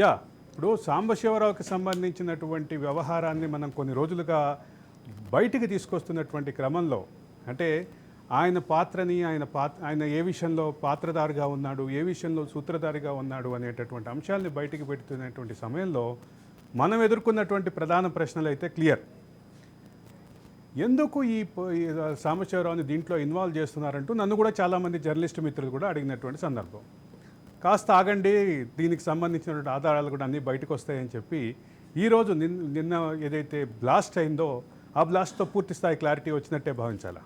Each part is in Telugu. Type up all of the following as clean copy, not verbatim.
యా, ఇప్పుడు సాంబశివరావుకి సంబంధించినటువంటి వ్యవహారాన్ని మనం కొన్ని రోజులుగా బయటికి తీసుకొస్తున్నటువంటి క్రమంలో, అంటే ఆయన పాత్రని ఆయన ఏ విషయంలో పాత్రధారిగా ఉన్నాడు, ఏ విషయంలో సూత్రధారిగా ఉన్నాడు అనేటటువంటి అంశాలని బయటికి పెడుతున్నటువంటి సమయంలో మనం ఎదుర్కొన్నటువంటి ప్రధాన ప్రశ్నలు అయితే క్లియర్. ఎందుకు ఈ సాంబశివరావుని దీంట్లో ఇన్వాల్వ్ చేస్తున్నారంటూ నన్ను కూడా చాలామంది జర్నలిస్ట్ మిత్రులు కూడా అడిగినటువంటి సందర్భం. కాస్త ఆగండి, దీనికి సంబంధించినటువంటి ఆధారాలు కూడా అన్నీ బయటకు వస్తాయని చెప్పి ఈరోజు నిన్న ఏదైతే బ్లాస్ట్ అయిందో ఆ బ్లాస్ట్తో పూర్తి స్థాయి క్లారిటీ వచ్చినట్టే భావించాలా?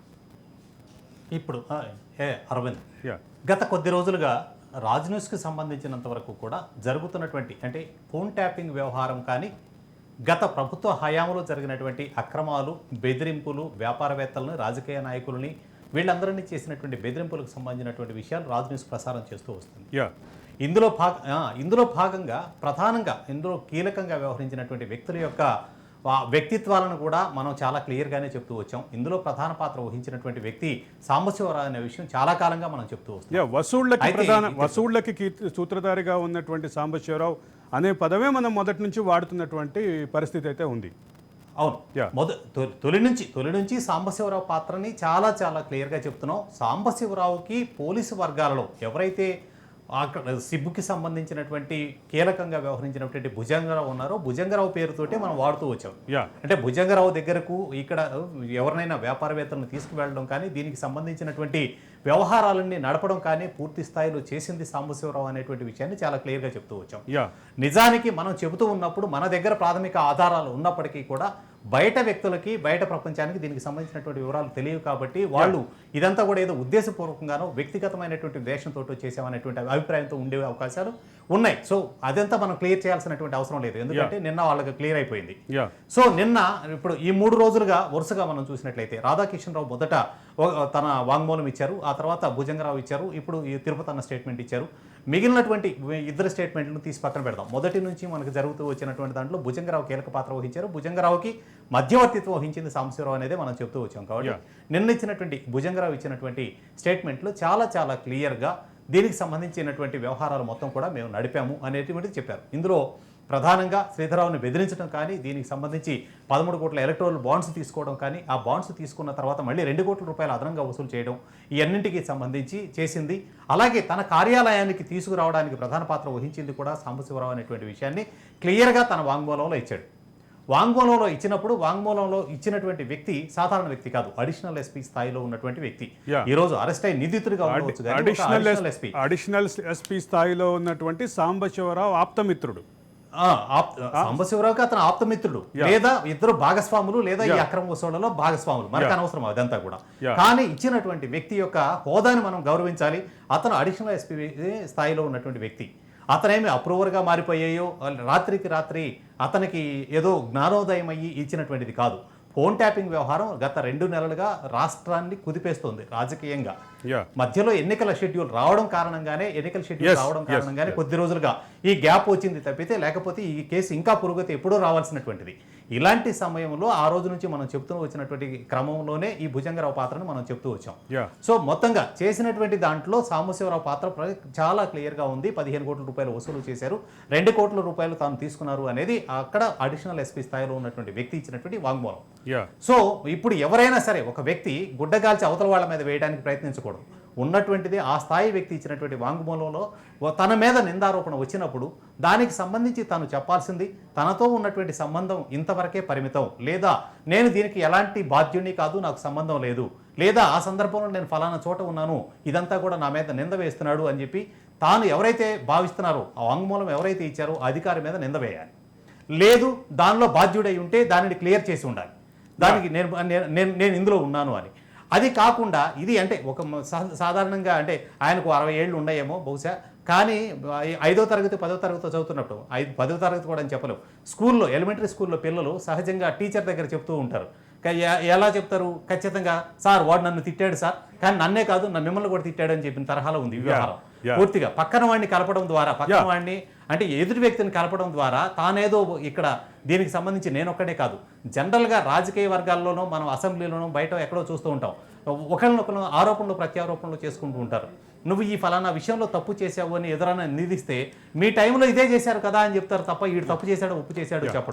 ఇప్పుడు అరవింద్, గత కొద్ది రోజులుగా రాజ్ న్యూస్కి సంబంధించినంత వరకు కూడా జరుగుతున్నటువంటి అంటే ఫోన్ ట్యాపింగ్ వ్యవహారం కానీ, గత ప్రభుత్వ హయాంలో జరిగినటువంటి అక్రమాలు, బెదిరింపులు, వ్యాపారవేత్తలను, రాజకీయ నాయకులని వీళ్ళందరినీ చేసినటువంటి బెదిరింపులకు సంబంధించినటువంటి విషయాలు రాజ్ న్యూస్ ప్రసారం చేస్తూ వస్తుంది. ఇందులో భాగంగా ప్రధానంగా ఇందులో కీలకంగా వ్యవహరించినటువంటి వ్యక్తుల యొక్క వ్యక్తిత్వాలను కూడా మనం చాలా క్లియర్గానే చెప్తూ వచ్చాం. ఇందులో ప్రధాన పాత్ర వహించినటువంటి వ్యక్తి సాంబశివరావు అనే విషయం చాలా కాలంగా మనం చెప్తూ వస్తాం. వసూళ్లకి సూత్రధారిగా ఉన్నటువంటి సాంబశివరావు అనే పదమే మనం మొదటి నుంచి వాడుతున్నటువంటి పరిస్థితి అయితే ఉంది. అవును, తొలి నుంచి సాంబశివరావు పాత్రని చాలా చాలా క్లియర్గా చెప్తున్నాం. సాంబశివరావుకి పోలీసు వర్గాలలో ఎవరైతే అక్కడ సిబ్బుకి సంబంధించినటువంటి కీలకంగా వ్యవహరించినటువంటి భుజంగరావు ఉన్నారో, భుజంగరావు పేరుతోటే మనం వాడుతూ వచ్చాం. అంటే భుజంగరావు దగ్గరకు ఇక్కడ ఎవరినైనా వ్యాపారవేత్తలను తీసుకువెళ్ళడం కానీ, దీనికి సంబంధించినటువంటి వ్యవహారాలన్నీ నడపడం కానీ పూర్తి స్థాయిలో చేసింది సాంబశివరావు అనేటువంటి విషయాన్ని చాలా క్లియర్గా చెప్తూ వచ్చాం. నిజానికి మనం చెబుతూ ఉన్నప్పుడు మన దగ్గర ప్రాథమిక ఆధారాలు ఉన్నప్పటికీ కూడా బయట వ్యక్తులకి, బయట ప్రపంచానికి దీనికి సంబంధించినటువంటి వివరాలు తెలియవు కాబట్టి వాళ్ళు ఇదంతా కూడా ఏదో ఉద్దేశపూర్వకంగానో వ్యక్తిగతమైనటువంటి ద్వేషంతో చేసామనేటువంటి అభిప్రాయంతో ఉండే అవకాశాలు ఉన్నాయి. సో అదంతా మనం క్లియర్ చేయాల్సినటువంటి అవసరం లేదు, ఎందుకంటే నిన్న వాళ్ళకి క్లియర్ అయిపోయింది. సో నిన్న ఇప్పుడు ఈ 3 రోజులుగా వరుసగా మనం చూసినట్లయితే రాధాకిషన్ రావు మొదట తన వాంగ్మూలం ఇచ్చారు, ఆ తర్వాత భుజంగరావు ఇచ్చారు, ఇప్పుడు ఈ తిరుపతి అన్న స్టేట్మెంట్ ఇచ్చారు. మిగిలినటువంటి ఇద్దరు స్టేట్మెంట్లను తీసి పక్కన పెడదాం. మొదటి నుంచి మనకు జరుగుతూ వచ్చినటువంటి దాంట్లో భుజంగరావు కీలక పాత్ర వహించారు. భుజంగరావుకి మధ్యవర్తిత్వం వహించింది సాంబశివరావు అనేది మనం చెప్తూ వచ్చాం. కాబట్టి నిన్న ఇచ్చినటువంటి భుజంగరావు ఇచ్చినటువంటి స్టేట్మెంట్లు చాలా చాలా క్లియర్గా దీనికి సంబంధించినటువంటి వ్యవహారాలు మొత్తం కూడా మేము నడిపాము అనేటువంటిది చెప్పారు. ఇందులో ప్రధానంగా శ్రీధరరావుని బెదిరించడం కానీ, దీనికి సంబంధించి 13 కోట్ల ఎలక్ట్రల్ బాండ్స్ తీసుకోవడం కానీ, ఆ బాండ్స్ తీసుకున్న తర్వాత మళ్ళీ 2 కోట్ల రూపాయలు అదనంగా వసూలు చేయడం, ఈ అన్నింటికి సంబంధించి చేసింది. అలాగే తన కార్యాలయానికి తీసుకురావడానికి ప్రధాన పాత్ర వహించింది కూడా సాంబశివరావు అనేటువంటి విషయాన్ని క్లియర్గా తన వాంగ్మూలంలో ఇచ్చాడు. వాంగ్మూలంలో ఇచ్చినటువంటి వ్యక్తి సాధారణ వ్యక్తి కాదు, అడిషనల్ ఎస్పీ స్థాయిలో ఉన్నటువంటి వ్యక్తి. ఈ రోజు అరెస్ట్ అయి నిందితుడిగా ఉండవచ్చు. అడిషనల్ ఎస్పీ స్థాయిలో ఉన్నటువంటి సాంబశివరావు ఆప్తమిత్రుడు, సాంబశివరావుకి అతను ఆప్తమిత్రుడు, లేదా ఇద్దరు భాగస్వాములు, లేదా ఈ అక్రమ వసూళ్లలో భాగస్వాములు. మనకు అనవసరం అదంతా కూడా. కానీ ఇచ్చినటువంటి వ్యక్తి యొక్క హోదాని మనం గౌరవించాలి. అతను అడిషనల్ ఎస్పీ స్థాయిలో ఉన్నటువంటి వ్యక్తి. అతనేమి అప్రూవర్గా మారిపోయాయో, రాత్రికి రాత్రి అతనికి ఏదో జ్ఞానోదయం అయ్యి ఇచ్చినటువంటిది కాదు. ఫోన్ ట్యాపింగ్ వ్యవహారం గత 2 నెలలుగా రాష్ట్రాన్ని కుదిపేస్తోంది రాజకీయంగా. మధ్యలో ఎన్నికల షెడ్యూల్ రావడం కారణంగానే కొద్ది రోజులుగా ఈ గ్యాప్ వచ్చింది తప్పితే, లేకపోతే ఈ కేసు ఇంకా పురోగతి ఎప్పుడో రావాల్సినటువంటిది. ఇలాంటి సమయంలో ఆ రోజు నుంచి మనం చెప్తూ వచ్చినటువంటి క్రమంలోనే ఈ భుజంగరావు పాత్రను మనం చెప్తూ వచ్చాం. సో మొత్తంగా చేసినటువంటి దాంట్లో సాంబశివరావు పాత్ర చాలా క్లియర్గా ఉంది. 15 కోట్ల రూపాయలు వసూలు చేశారు, 2 కోట్ల రూపాయలు తాను తీసుకున్నారు అనేది అక్కడ అడిషనల్ ఎస్పీ స్థాయిలో ఉన్నటువంటి వ్యక్తి ఇచ్చినటువంటి వాంగ్మూలం. సో ఇప్పుడు ఎవరైనా సరే ఒక వ్యక్తి గుడ్డగాల్చి అవతల వాళ్ళ మీద వేయడానికి ప్రయత్నించకూడదు. ఉన్నటువంటిది ఆ స్థాయి వ్యక్తి ఇచ్చినటువంటి వాంగ్మూలంలో తన మీద నిందారోపణ వచ్చినప్పుడు దానికి సంబంధించి తాను చెప్పాల్సింది తనతో ఉన్నటువంటి సంబంధం ఇంతవరకే పరిమితం, లేదా నేను దీనికి ఎలాంటి బాధ్యుడిని కాదు, నాకు సంబంధం లేదు, లేదా ఆ సందర్భంలో నేను ఫలానా చోట ఉన్నాను, ఇదంతా కూడా నా మీద నింద వేస్తున్నాడు అని చెప్పి తాను ఎవరైతే భావిస్తున్నారో ఆ వాంగ్మూలం ఎవరైతే ఇచ్చారో అధికారి మీద నింద వేయాలి. లేదు దానిలో బాధ్యుడై ఉంటే దానిని క్లియర్ చేసి ఉండాలి, దానికి నేను ఇందులో ఉన్నాను అని. అది కాకుండా ఇది అంటే ఒక సాధారణంగా అంటే ఆయనకు 60 ఏళ్ళు ఉన్నాయేమో బహుశా, కానీ 5వ తరగతి 10వ తరగతి చదువుతున్నప్పుడు 10వ తరగతి కూడా అని చెప్పలేవు, స్కూల్లో ఎలిమెంటరీ స్కూల్లో పిల్లలు సహజంగా టీచర్ దగ్గర చెప్తూ ఉంటారు. ఎలా చెప్తారు? ఖచ్చితంగా సార్ వాడు నన్ను తిట్టాడు సార్, కానీ నన్నే కాదు నా మిమ్మల్ని కూడా తిట్టాడు అని చెప్పిన తరహాలో ఉంది వ్యవహారం. పూర్తిగా పక్కన వాడిని కలపడం ద్వారా, పక్కన వాడిని అంటే ఎదుటి వ్యక్తిని కలపడం ద్వారా తానేదో ఇక్కడ దీనికి సంబంధించి నేనొక్కడే కాదు, జనరల్గా రాజకీయ వర్గాల్లోనూ మనం అసెంబ్లీలోనూ బయట ఎక్కడో చూస్తూ ఉంటాం, ఒకరినొకరు ఆరోపణలు ప్రత్యారోపణలు చేసుకుంటూ ఉంటారు. నువ్వు ఈ ఫలానా విషయంలో తప్పు చేసావు అని ఎదురైనా నిందిస్తే మీ టైంలో ఇదే చేశారు కదా అని చెప్తారు తప్ప వీడు తప్పు చేశాడు ఒప్పు చేశాడు చెప్పడం.